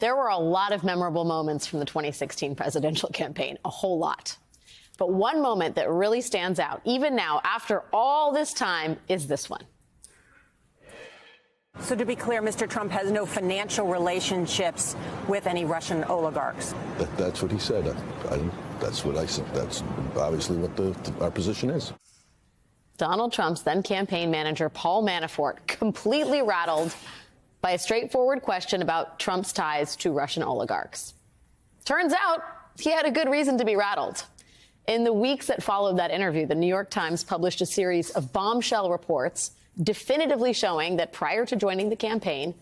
There were a lot of memorable moments from the 2016 presidential campaign, a whole lot. But one moment that really stands out, even now, after all this time, is this one. So to be clear, Mr. Trump has no financial relationships with any Russian oligarchs. That's what he said. That's what I said. That's obviously what our position is. Donald Trump's then campaign manager, Paul Manafort, completely rattled by a straightforward question about Trump's ties to Russian oligarchs. Turns out he had a good reason to be rattled. In the weeks that followed that interview, the New York Times published a series of bombshell reports definitively showing that prior to joining the campaign,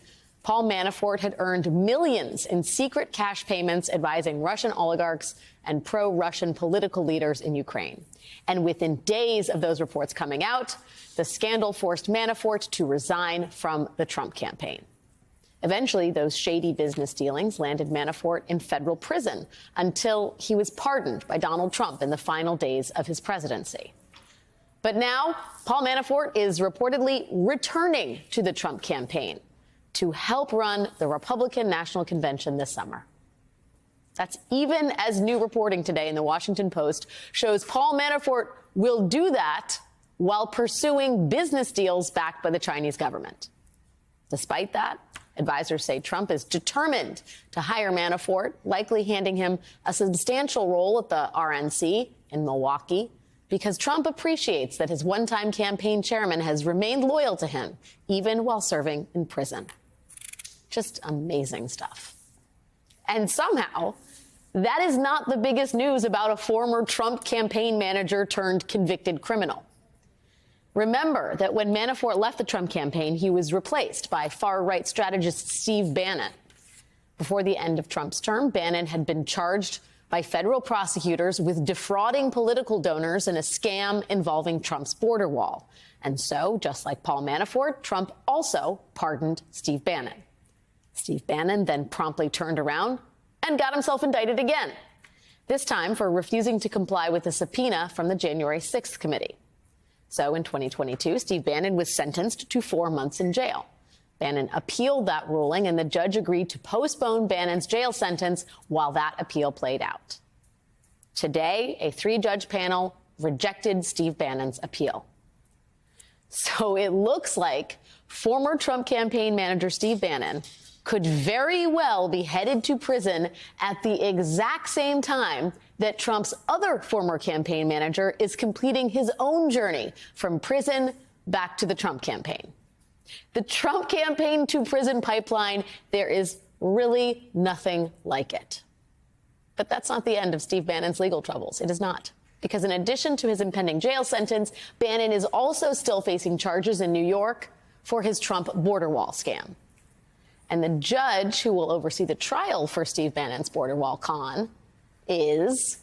Paul Manafort had earned millions in secret cash payments advising Russian oligarchs and pro-Russian political leaders in Ukraine. And within days of those reports coming out, the scandal forced Manafort to resign from the Trump campaign. Eventually, those shady business dealings landed Manafort in federal prison until he was pardoned by Donald Trump in the final days of his presidency. But now, Paul Manafort is reportedly returning to the Trump campaign to help run the Republican National Convention this summer. That's even as new reporting today in the Washington Post shows Paul Manafort will do that while pursuing business deals backed by the Chinese government. Despite that, advisors say Trump is determined to hire Manafort, likely handing him a substantial role at the RNC in Milwaukee, because Trump appreciates that his one-time campaign chairman has remained loyal to him, even while serving in prison. Just amazing stuff. And somehow, that is not the biggest news about a former Trump campaign manager turned convicted criminal. Remember that when Manafort left the Trump campaign, he was replaced by far-right strategist Steve Bannon. Before the end of Trump's term, Bannon had been charged by federal prosecutors with defrauding political donors in a scam involving Trump's border wall. And so, just like Paul Manafort, Trump also pardoned Steve Bannon. Steve Bannon then promptly turned around and got himself indicted again, this time for refusing to comply with a subpoena from the January 6th committee. So in 2022, Steve Bannon was sentenced to 4 months in jail. Bannon appealed that ruling, and the judge agreed to postpone Bannon's jail sentence while that appeal played out. Today, a 3-judge panel rejected Steve Bannon's appeal. So it looks like former Trump campaign manager Steve Bannon could very well be headed to prison at the exact same time that Trump's other former campaign manager is completing his own journey from prison back to the Trump campaign. The Trump campaign to prison pipeline, there is really nothing like it. But that's not the end of Steve Bannon's legal troubles. It is not. Because in addition to his impending jail sentence, Bannon is also still facing charges in New York for his Trump border wall scam. And the judge who will oversee the trial for Steve Bannon's border wall con is,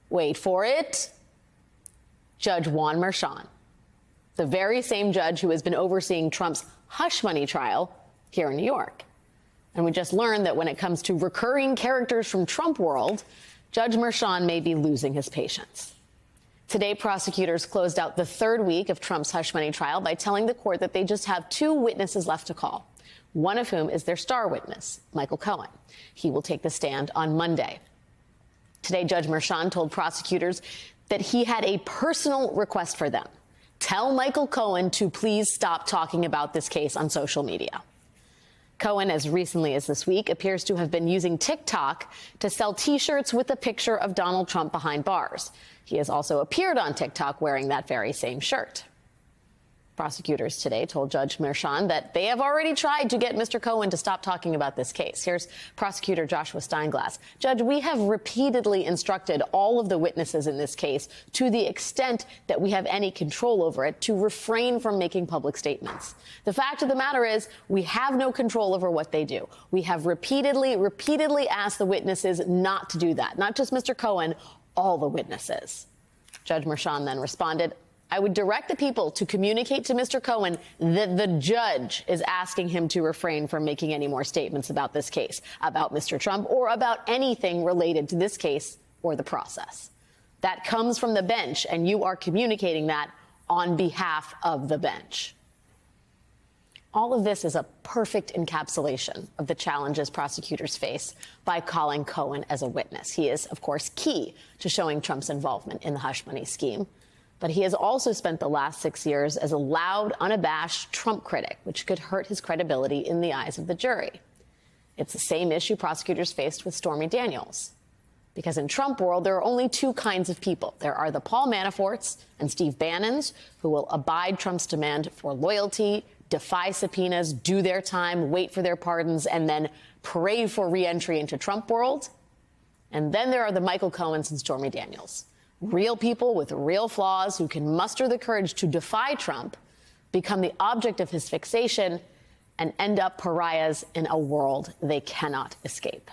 wait for it, Judge Juan Merchan, the very same judge who has been overseeing Trump's hush money trial here in New York. And we just learned that when it comes to recurring characters from Trump world, Judge Merchan may be losing his patience. Today, prosecutors closed out the 3rd week of Trump's hush money trial by telling the court that they just have 2 witnesses left to call, one of whom is their star witness, Michael Cohen. He will take the stand on Monday. Today, Judge Merchan told prosecutors that he had a personal request for them. Tell Michael Cohen to please stop talking about this case on social media. Cohen, as recently as this week, appears to have been using TikTok to sell T-shirts with a picture of Donald Trump behind bars. He has also appeared on TikTok wearing that very same shirt. Prosecutors today told Judge Merchan that they have already tried to get Mr. Cohen to stop talking about this case. Here's Prosecutor Joshua Steinglass. Judge, we have repeatedly instructed all of the witnesses in this case, to the extent that we have any control over it, to refrain from making public statements. The fact of the matter is we have no control over what they do. We have repeatedly asked the witnesses not to do that. Not just Mr. Cohen, all the witnesses. Judge Merchan then responded, I would direct the people to communicate to Mr. Cohen that the judge is asking him to refrain from making any more statements about this case, about Mr. Trump, or about anything related to this case or the process. That comes from the bench, and you are communicating that on behalf of the bench. All of this is a perfect encapsulation of the challenges prosecutors face by calling Cohen as a witness. He is, of course, key to showing Trump's involvement in the hush money scheme. But he has also spent the last 6 years as a loud, unabashed Trump critic, which could hurt his credibility in the eyes of the jury. It's the same issue prosecutors faced with Stormy Daniels. Because in Trump world, there are only two kinds of people. There are the Paul Manaforts and Steve Bannons, who will abide Trump's demand for loyalty, defy subpoenas, do their time, wait for their pardons, and then pray for re-entry into Trump world. And then there are the Michael Cohens and Stormy Daniels. Real people with real flaws who can muster the courage to defy Trump, become the object of his fixation, and end up pariahs in a world they cannot escape.